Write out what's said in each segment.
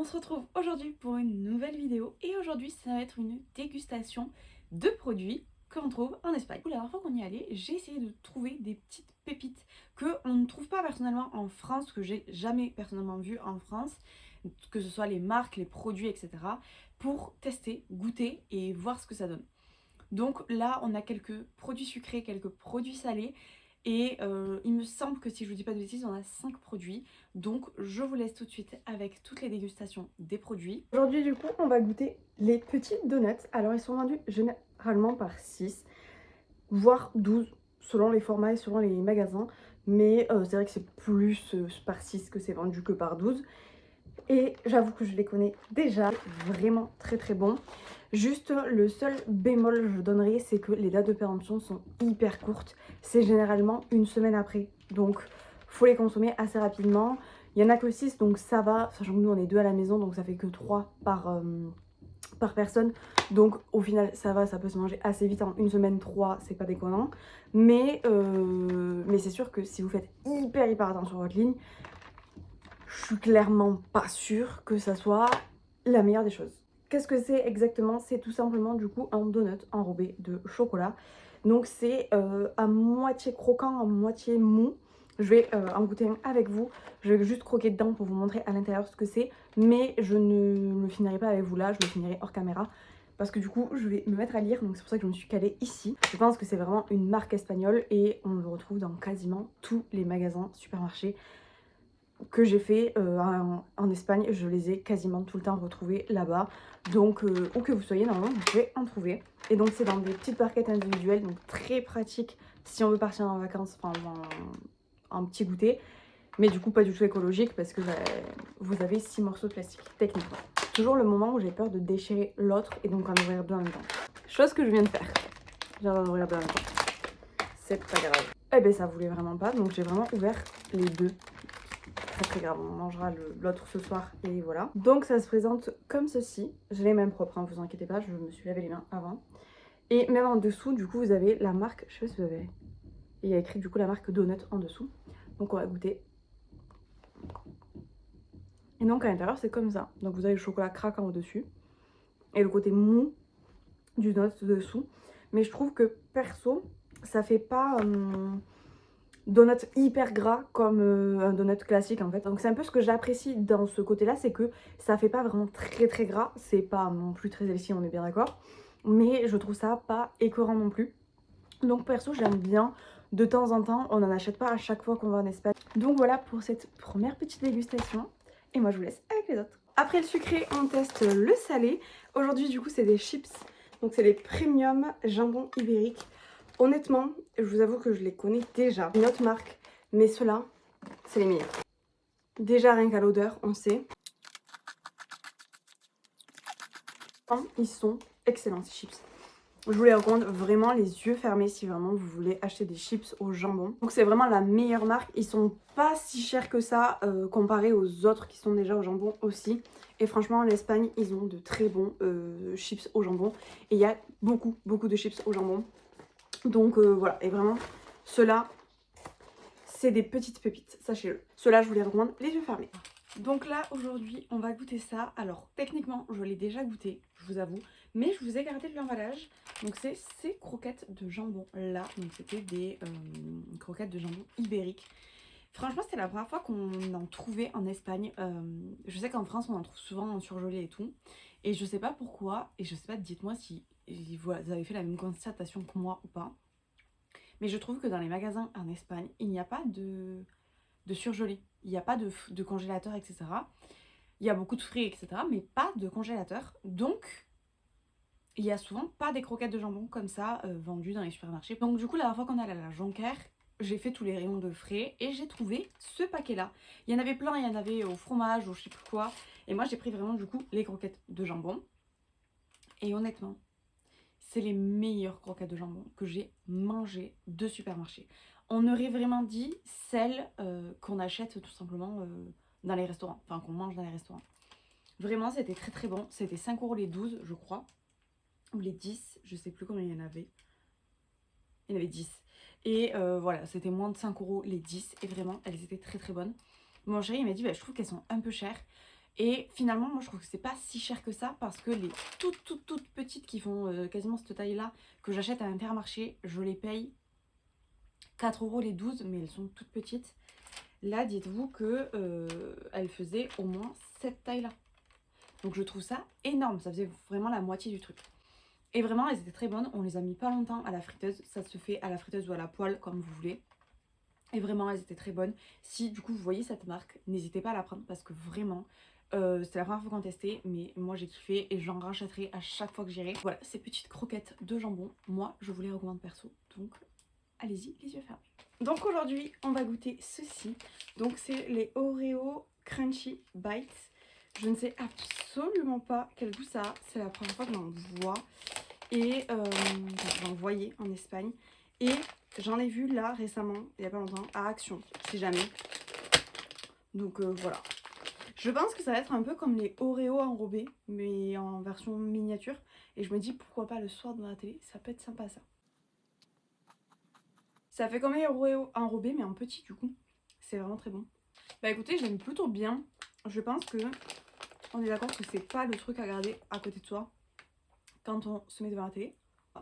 on se retrouve aujourd'hui pour une nouvelle vidéo et aujourd'hui ça va être une dégustation de produits qu'on trouve en Espagne. La dernière fois qu'on y allait, j'ai essayé de trouver des petites pépites qu'on ne trouve pas personnellement en France, que j'ai jamais personnellement vu en France, que ce soit les marques, les produits, etc. pour tester, goûter et voir ce que ça donne. Donc là, on a quelques produits sucrés, quelques produits salés. Et il me semble que si je vous dis pas de bêtises, on a 5 produits. Donc je vous laisse tout de suite avec toutes les dégustations des produits. Aujourd'hui du coup, on va goûter les petites donuts. Alors ils sont vendus généralement par 6, voire 12, selon les formats et selon les magasins. Mais c'est vrai que c'est plus par 6 que c'est vendu que par 12. Et j'avoue que je les connais déjà, vraiment très très bons. Juste le seul bémol que je donnerais, c'est que les dates de péremption sont hyper courtes. C'est généralement une semaine après. Donc faut les consommer assez rapidement. Il y en a que 6, donc ça va. Sachant que nous on est 2 à la maison, donc ça fait que 3 par personne. Donc au final ça va, ça peut se manger assez vite. En une semaine, 3, c'est pas déconnant. Mais c'est sûr que si vous faites hyper attention sur votre ligne, je suis clairement pas sûre que ça soit la meilleure des choses. Qu'est-ce que c'est exactement? C'est tout simplement du coup un donut enrobé de chocolat. Donc c'est à moitié croquant, à moitié mou. Je vais en goûter un avec vous. Je vais juste croquer dedans pour vous montrer à l'intérieur ce que c'est. Mais je ne le finirai pas avec vous là, je le finirai hors caméra. Parce que du coup je vais me mettre à lire, donc c'est pour ça que je me suis calée ici. Je pense que c'est vraiment une marque espagnole et on le retrouve dans quasiment tous les magasins, supermarchés que j'ai fait en Espagne. Je les ai quasiment tout le temps retrouvés là-bas. Donc où que vous soyez, normalement vous pouvez en trouver. Et donc c'est dans des petites barquettes individuelles, donc très pratique si on veut partir en vacances, enfin en petit goûter. Mais du coup pas du tout écologique parce que vous avez 6 morceaux de plastique techniquement. Toujours le moment où j'ai peur de déchirer l'autre et donc en ouvrir deux en même temps. Chose que je viens de faire. Je viens d'en ouvrir deux en même temps. C'est pas grave. Eh ben ça voulait vraiment pas, donc j'ai vraiment ouvert les deux. Très grave, on mangera l'autre ce soir et voilà. Donc ça se présente comme ceci. J'ai les mains propres, hein, vous inquiétez pas, je me suis lavé les mains avant. Et même en dessous, du coup, vous avez la marque, je sais pas si vous avez... Il y a écrit du coup la marque Donut en dessous. Donc on va goûter. Et donc à l'intérieur, c'est comme ça. Donc vous avez le chocolat craquant au-dessus. Et le côté mou du donut dessous. Mais je trouve que perso, ça fait pas... donut hyper gras comme un donut classique en fait. Donc c'est un peu ce que j'apprécie dans ce côté là, c'est que ça fait pas vraiment très gras, c'est pas non plus très healthy, on est bien d'accord, mais je trouve ça pas écœurant non plus. Donc perso j'aime bien, de temps en temps, on n'en achète pas à chaque fois qu'on va en Espagne. Donc voilà pour cette première petite dégustation et moi je vous laisse avec les autres. Après le sucré on teste le salé. Aujourd'hui du coup c'est des chips, donc c'est les premium jambon ibérique. Honnêtement, je vous avoue que je les connais déjà. Une autre marque, mais ceux-là, c'est les meilleurs. Déjà, rien qu'à l'odeur, on sait. Ils sont excellents, ces chips. Je vous les recommande vraiment les yeux fermés si vraiment vous voulez acheter des chips au jambon. Donc c'est vraiment la meilleure marque. Ils sont pas si chers que ça comparé aux autres qui sont déjà au jambon aussi. Et franchement, en Espagne, ils ont de très bons chips au jambon. Et il y a beaucoup de chips au jambon. Donc voilà, et vraiment, ceux-là, c'est des petites pépites, sachez-le. Ceux-là, je vous les recommande les yeux fermés. Donc là, aujourd'hui, on va goûter ça. Alors, techniquement, je l'ai déjà goûté, je vous avoue. Mais je vous ai gardé de l'emballage. Donc, c'est ces croquettes de jambon là. Donc, c'était des croquettes de jambon ibérique. Franchement, c'était la première fois qu'on en trouvait en Espagne. Je sais qu'en France, on en trouve souvent en surgelé et tout. Et je sais pas pourquoi. Et je sais pas, dites-moi si vous avez fait la même constatation que moi ou pas. Mais je trouve que dans les magasins en Espagne, il n'y a pas de surgelé. Il n'y a pas de congélateur, etc. Il y a beaucoup de fruits, etc. Mais pas de congélateur. Donc, il y a souvent pas des croquettes de jambon comme ça vendues dans les supermarchés. Donc du coup, la dernière fois qu'on allait à la Jonquère, j'ai fait tous les rayons de frais et j'ai trouvé ce paquet-là. Il y en avait plein, il y en avait au fromage, au je sais plus quoi. Et moi, j'ai pris vraiment du coup les croquettes de jambon. Et honnêtement, c'est les meilleures croquettes de jambon que j'ai mangées de supermarché. On aurait vraiment dit celles qu'on achète tout simplement dans les restaurants, enfin qu'on mange dans les restaurants. Vraiment, c'était très bon. C'était 5 € les 12, je crois, ou les 10, je sais plus combien il y en avait. Il y en avait 10. Et voilà, c'était moins de 5 € les 10, et vraiment, elles étaient très bonnes. Mon chéri, il m'a dit, bah, je trouve qu'elles sont un peu chères. Et finalement, moi je trouve que c'est pas si cher que ça parce que les toutes petites qui font quasiment cette taille-là que j'achète à Intermarché, je les paye 4 € les 12, mais elles sont toutes petites. Là, dites-vous que elles faisaient au moins cette taille-là. Donc je trouve ça énorme, ça faisait vraiment la moitié du truc. Et vraiment, elles étaient très bonnes, on les a mis pas longtemps à la friteuse. Ça se fait à la friteuse ou à la poêle, comme vous voulez. Et vraiment, elles étaient très bonnes. Si du coup vous voyez cette marque, n'hésitez pas à la prendre parce que vraiment, c'est la première fois qu'on testait, mais moi j'ai kiffé et j'en rachèterai à chaque fois que j'irai. Voilà, ces petites croquettes de jambon, moi je vous les recommande perso, donc allez-y, les yeux fermés. Donc aujourd'hui, on va goûter ceci. Donc c'est les Oreo Crunchy Bites. Je ne sais absolument pas quel goût ça a, c'est la première fois que j'en vois. Et j'en voyais en Espagne. Et j'en ai vu là récemment, il n'y a pas longtemps, à Action, si jamais. Donc voilà. Je pense que ça va être un peu comme les Oreo enrobés, mais en version miniature. Et je me dis pourquoi pas le soir devant la télé, ça peut être sympa ça. Ça fait comme les Oreo enrobés, mais en petit du coup. C'est vraiment très bon. Bah écoutez, j'aime plutôt bien. Je pense que on est d'accord que c'est pas le truc à garder à côté de soi quand on se met devant la télé.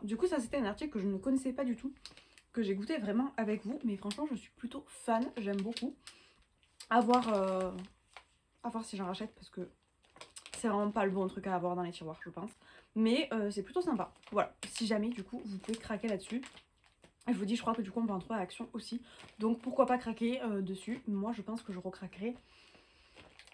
Du coup, ça c'était un article que je ne connaissais pas du tout, que j'ai goûté vraiment avec vous, mais franchement je suis plutôt fan, j'aime beaucoup. À voir si j'en rachète parce que c'est vraiment pas le bon truc à avoir dans les tiroirs je pense. Mais c'est plutôt sympa. Voilà, si jamais du coup vous pouvez craquer là-dessus. Je vous dis, je crois que du coup on peut en trouver à Action aussi. Donc pourquoi pas craquer dessus. Moi je pense que je recraquerai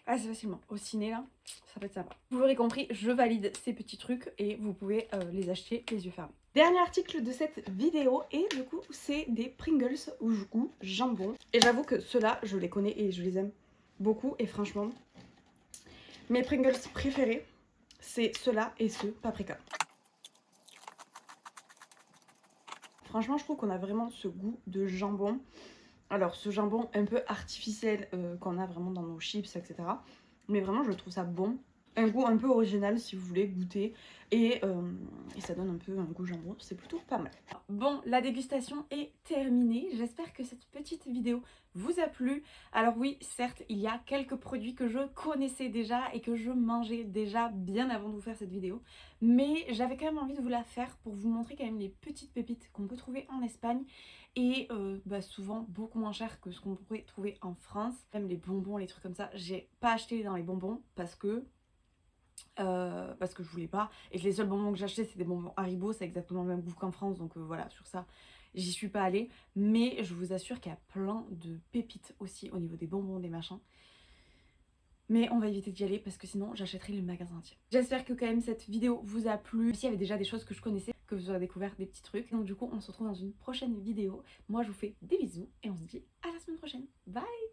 assez facilement. Au ciné là, ça peut être sympa. Vous l'aurez compris, je valide ces petits trucs et vous pouvez les acheter les yeux fermés. Dernier article de cette vidéo et du coup c'est des Pringles au goût jambon. Et j'avoue que ceux-là je les connais et je les aime beaucoup et franchement mes Pringles préférés c'est ceux-là et ceux paprika. Franchement je trouve qu'on a vraiment ce goût de jambon. Alors ce jambon un peu artificiel qu'on a vraiment dans nos chips etc. Mais vraiment je trouve ça bon. Un goût un peu original si vous voulez goûter et ça donne un peu un goût jambon, c'est plutôt pas mal. Bon, la dégustation est terminée, j'espère que cette petite vidéo vous a plu. Alors oui, certes, il y a quelques produits que je connaissais déjà et que je mangeais déjà bien avant de vous faire cette vidéo, mais j'avais quand même envie de vous la faire pour vous montrer quand même les petites pépites qu'on peut trouver en Espagne et souvent beaucoup moins cher que ce qu'on pourrait trouver en France. Même les bonbons, les trucs comme ça, j'ai pas acheté dans les bonbons parce que je voulais pas et que les seuls bonbons que j'achetais c'est des bonbons Haribo, c'est exactement le même goût qu'en France donc voilà, sur ça j'y suis pas allée, mais je vous assure qu'il y a plein de pépites aussi au niveau des bonbons, des machins, mais on va éviter d'y aller parce que sinon j'achèterai le magasin entier. J'espère que quand même cette vidéo vous a plu, s'il y avait déjà des choses que je connaissais, que vous aurez découvert des petits trucs, donc du coup on se retrouve dans une prochaine vidéo. Moi je vous fais des bisous et on se dit à la semaine prochaine, bye.